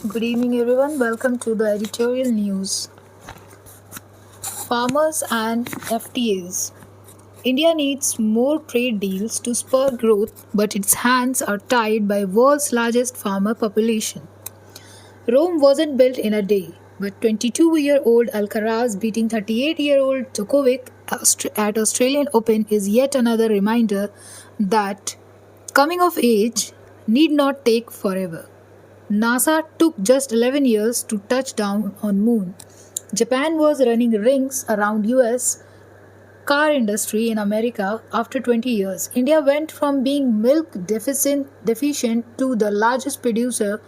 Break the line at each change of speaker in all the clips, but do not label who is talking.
Good evening, everyone. Welcome to the editorial news. Farmers and FTAs. India needs more trade deals to spur growth, but its hands are tied by world's largest farmer population. Rome wasn't built in a day, but 22-year-old Alcaraz beating 38-year-old Djokovic at Australian Open is yet another reminder that coming of age need not take forever. NASA took just 11 years to touch down on Moon. Japan was running rings around US car industry in America after 20 years. India went from being deficient to the largest producer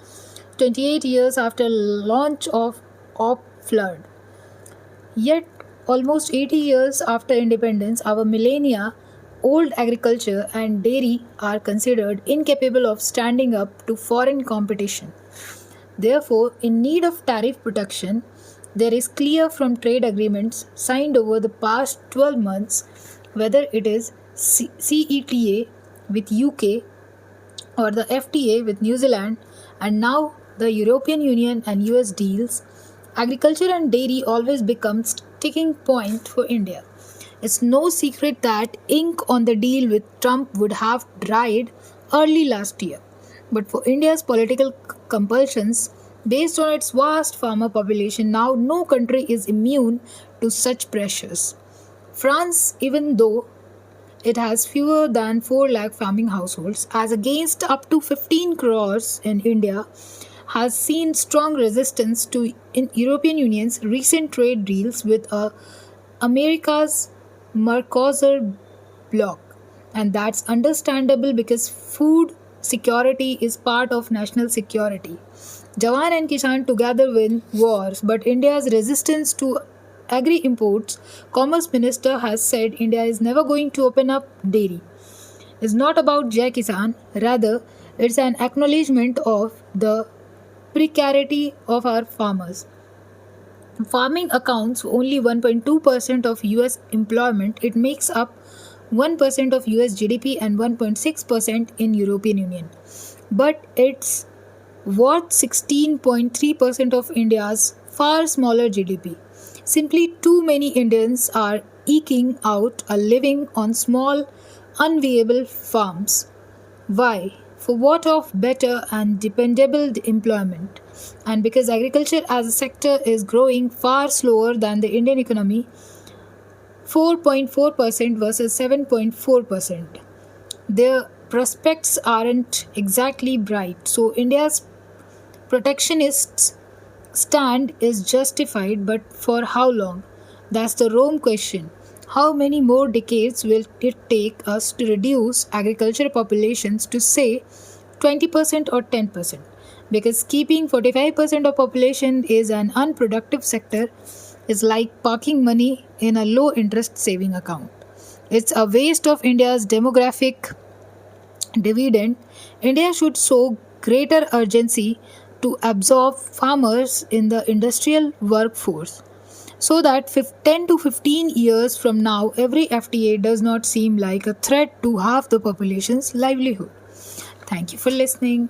28 years after launch of Op Flood. Yet, almost 80 years after independence, our millennia old agriculture and dairy are considered incapable of standing up to foreign competition. Therefore, in need of tariff protection, there is clear from trade agreements signed over the past 12 months, whether it is CETA with UK or the FTA with New Zealand, and now the European Union and US deals, agriculture and dairy always becomes sticking point for India. It's no secret that ink on the deal with Trump would have dried early last year. But for India's political compulsions, based on its vast farmer population, now no country is immune to such pressures. France, even though it has fewer than 4 lakh farming households, as against up to 15 crores in India, has seen strong resistance to European Union's recent trade deals with America's Mercosur bloc. And that's understandable because food security is part of national security. Jawan and Kishan together win wars, but India's resistance to agri imports, Commerce Minister has said India is never going to open up dairy. It's not about Jai Kisan, rather, it's an acknowledgement of the precarity of our farmers. Farming accounts for only 1.2% of US employment. It makes up 1% of US GDP and 1.6% in European Union. But it's worth 16.3% of India's far smaller GDP. Simply too many Indians are eking out a living on small, unviable farms. Why? For what of better and dependable employment? And because agriculture as a sector is growing far slower than the Indian economy, 4.4% versus 7.4%. Their prospects aren't exactly bright. So India's protectionist stand is justified, but for how long? That's the Rome question. How many more decades will it take us to reduce agricultural populations to say 20% or 10%? Because keeping 45% of population is an unproductive sector is like parking money in a low interest saving account. It's a waste of India's demographic dividend. India should show greater urgency to absorb farmers in the industrial workforce so that 10 to 15 years from now, every FTA does not seem like a threat to half the population's livelihood. Thank you for listening.